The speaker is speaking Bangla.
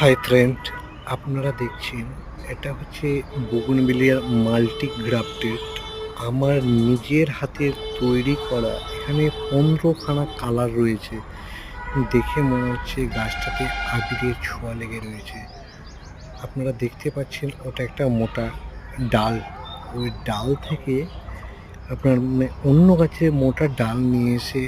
হাই ফ্রেন্ড, আপনারা দেখছেন এটা হচ্ছে বোগনভিলিয়ার মাল্টি গ্রাফটেড। আমার নিজের হাতের তৈরি করা। এখানে 15খানা কালার রয়েছে। দেখে মনে হচ্ছে গাছটাতে আবিরের ছোঁয়া লেগে রয়েছে। আপনারা দেখতে পাচ্ছেন ওটা একটা মোটা ডাল। ওই ডাল থেকে আপনার অন্য গাছের মোটা ডাল নিয়ে এসে